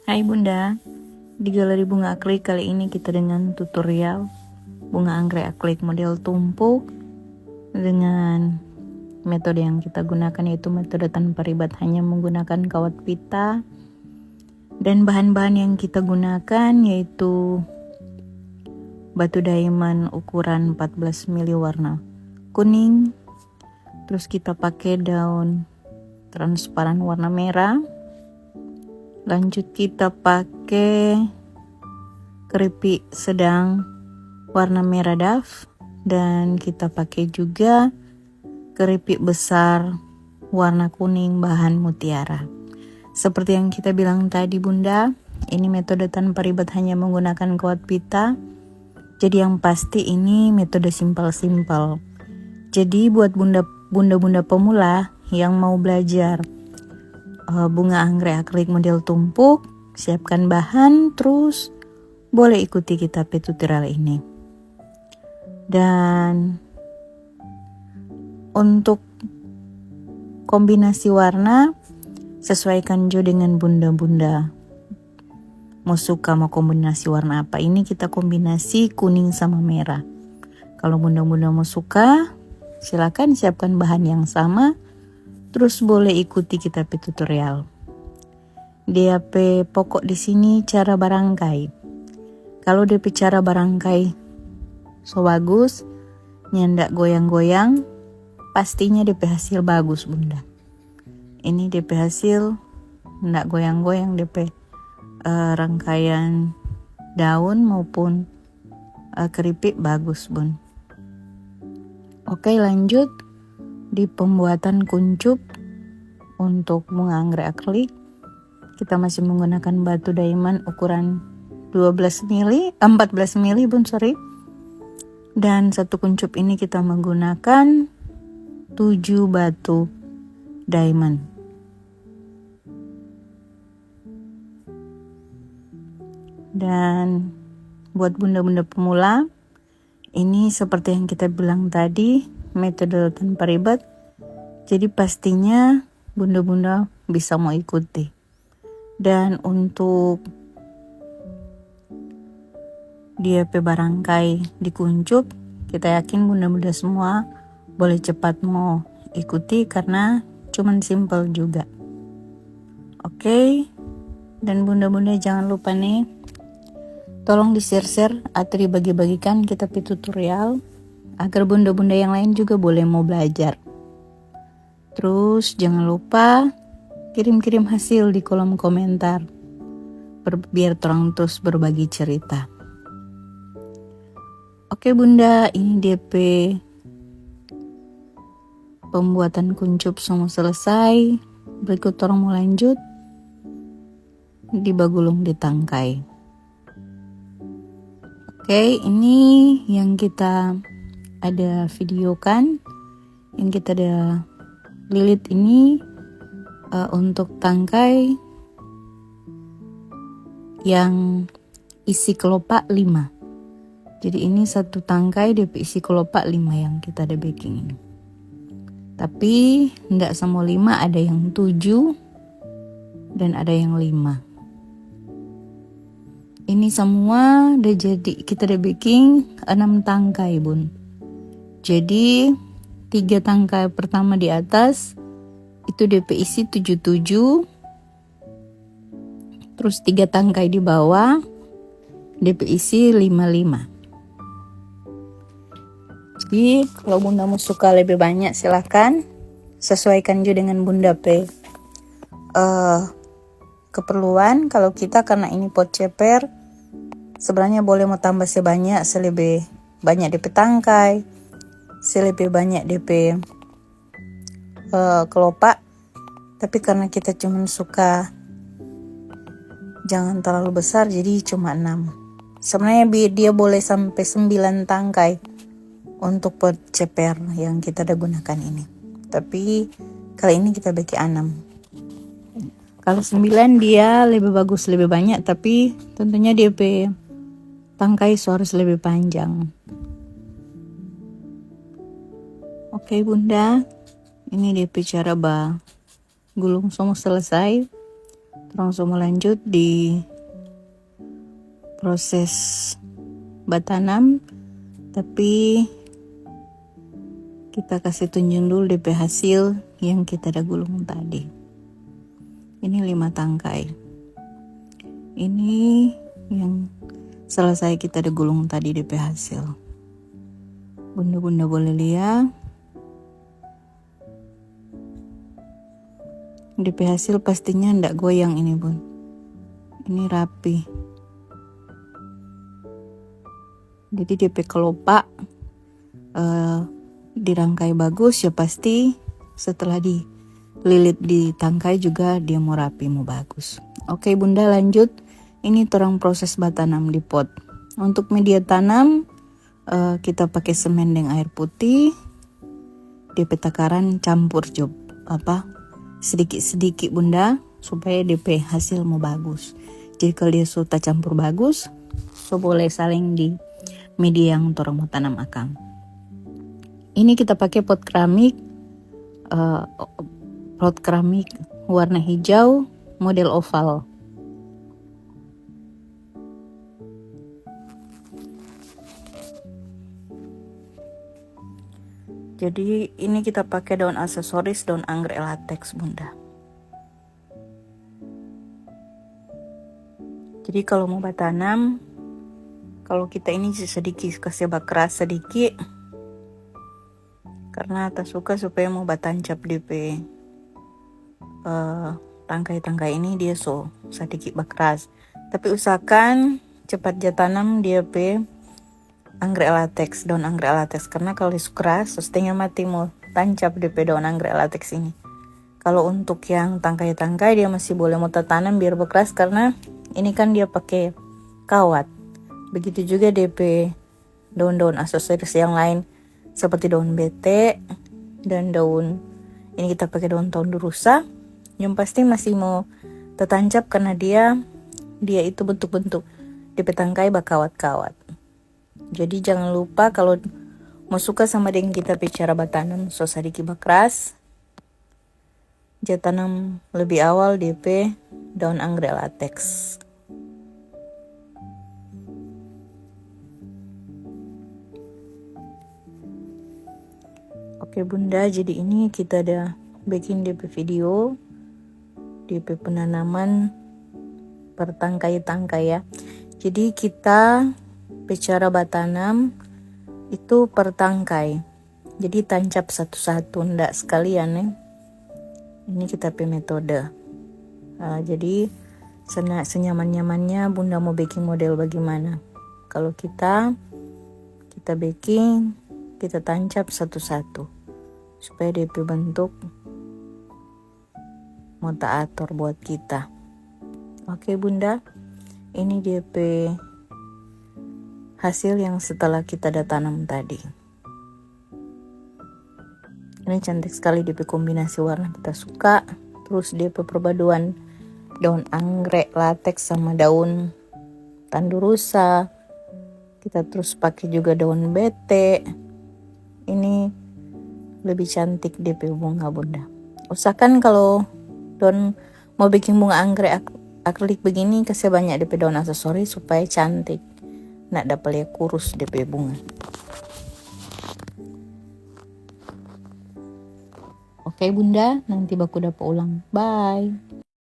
Hai Bunda, di Galeri Bunga Akrilik kali ini kita dengan tutorial bunga anggrek akrilik model tumpuk dengan metode yang kita gunakan yaitu metode tanpa ribat, hanya menggunakan kawat pita, dan bahan-bahan yang kita gunakan yaitu batu diamond ukuran 14 mili warna kuning, terus kita pakai daun transparan warna merah. Lanjut kita pakai keripik sedang warna merah daf, dan kita pakai juga keripik besar warna kuning bahan mutiara. Seperti yang kita bilang tadi Bunda, ini metode tanpa ribet hanya menggunakan kawat pita. Jadi yang pasti ini metode simpel-simpel. Jadi buat bunda-bunda pemula yang mau belajar bunga anggrek akrilik model tumpuk, siapkan bahan, terus boleh ikuti kita tutorial ini. Dan untuk kombinasi warna, sesuaikan juga dengan bunda-bunda mau suka mau kombinasi warna apa. Ini kita kombinasi kuning sama merah. Kalau bunda-bunda mau suka, silakan siapkan bahan yang sama. Terus boleh ikuti kita tutorial. DP pokok di sini cara barangkai. Kalau DP cara barangkai so bagus, nyandak goyang-goyang, pastinya DP hasil bagus Bunda. Ini DP hasil ndak goyang-goyang, DP rangkaian daun maupun keripik bagus Bun. Oke, lanjut di pembuatan kuncup. Untuk bunga anggrek akrilik kita masih menggunakan batu diamond ukuran 14 mili Bun, dan satu kuncup ini kita menggunakan 7 batu diamond. Dan buat bunda-bunda pemula, ini seperti yang kita bilang tadi, metode tanpa ribet. Jadi pastinya bunda-bunda bisa mau ikuti. Dan untuk DP barangkai dikuncup, kita yakin bunda-bunda semua boleh cepat mau ikuti karena cuman simple juga. Oke, dan bunda-bunda jangan lupa nih, tolong di-share atau dibagi-bagikan kita tutorial agar bunda-bunda yang lain juga boleh mau belajar. Terus jangan lupa kirim-kirim hasil di kolom komentar biar terang terus berbagi cerita. Oke Bunda, ini DP pembuatan kuncup semua selesai. Berikut orang mau lanjut dibagulung di tangkai. Oke, ini yang kita ada videokan, yang kita ada lilit ini untuk tangkai yang isi kelopak 5. Jadi ini satu tangkai DP isi kelopak 5 yang kita ada baking ini. Tapi enggak semua 5, ada yang 7 dan ada yang 5. Ini semua udah jadi, kita udah baking 6 tangkai Bun. Jadi 3 tangkai pertama di atas itu DP isi 77, terus 3 tangkai di bawah DP isi 55. Jadi kalau bunda mau suka lebih banyak silahkan, sesuaikan juga dengan bunda keperluan. Kalau kita karena ini pot ceper, sebenarnya boleh mau tambah sebanyak selebih banyak DP tangkai, selebih banyak DP kelopak. Tapi karena kita cuma suka jangan terlalu besar, jadi cuma 6. Sebenarnya dia boleh sampai 9 tangkai untuk pot ceper yang kita udah gunakan ini. Tapi kali ini kita bagi 6. Kalau 9 dia lebih bagus, lebih banyak, tapi tentunya DP tangkai harus lebih panjang. Oke Bunda, ini DP cara gulung semua selesai. langsung melanjut di proses batanam, tapi kita kasih tunjung dulu DP hasil yang kita ada gulung tadi. Ini 5 tangkai. Ini yang selesai kita ada gulung tadi DP hasil. Bunda-bunda boleh lihat. DP hasil pastinya ndak goyang ini bun. Ini rapi. Jadi DP kelopak dirangkai bagus ya pasti setelah dililit di tangkai juga dia mau rapi mau bagus. Oke bunda lanjut. Ini torang proses batanam di pot. Untuk media tanam kita pakai semen dengan air putih. DP takaran campur sedikit-sedikit bunda supaya DP hasil mau bagus. Jadi kalau dia sudah campur bagus, so boleh saling di media yang torang mau tanam akang. Ini kita pakai pot keramik warna hijau model oval. Jadi ini kita pakai daun aksesoris, daun anggrek latex bunda. Jadi kalau mau batanam, kalau kita ini sedikit kasih keras sedikit, karena tak suka supaya mau batancap DP tangkai-tangkai ini dia sedikit keras. Tapi usahakan cepat tanam DP anggrek latex, daun anggrek latex, karena kalau keras setengah mati mau tancap DP daun anggrek latex ini. Kalau untuk yang tangkai-tangkai dia masih boleh mau tanam biar berkeras karena ini kan dia pakai kawat. Begitu juga DP daun-daun aksesoris yang lain seperti daun bete dan daun ini kita pakai daun rusa yang pasti masih mau tertancap karena dia itu bentuk-bentuk DP tangkai bakawat-kawat. Jadi jangan lupa kalau mau suka sama dengan kita bicara batanam sedikit keras, tanam lebih awal DP daun anggrek latex. Oke bunda, jadi ini kita ada bikin DP video DP penanaman per tangkai-tangkai ya. Jadi kita bicara batanam itu per tangkai. Jadi tancap satu-satu ndak sekalian ya. Ini kita pakai metode. Jadi senyaman-nyamannya bunda mau baking model bagaimana. Kalau kita baking, kita tancap satu-satu supaya DP bentuk mau atur buat kita. Oke bunda, ini DP hasil yang setelah kita ada tanam tadi. Ini cantik sekali DP kombinasi warna kita suka. Terus DP perpaduan daun anggrek latex sama daun tandurusa. Kita terus pakai juga daun bete. Ini lebih cantik DP bunga bunda. Usahakan kalau mau bikin bunga anggrek akrilik begini kasih banyak DP daun aksesoris supaya cantik. Nak dapat lihat kurus DP bunga. Oke bunda, nanti baku dapat ulang. Bye.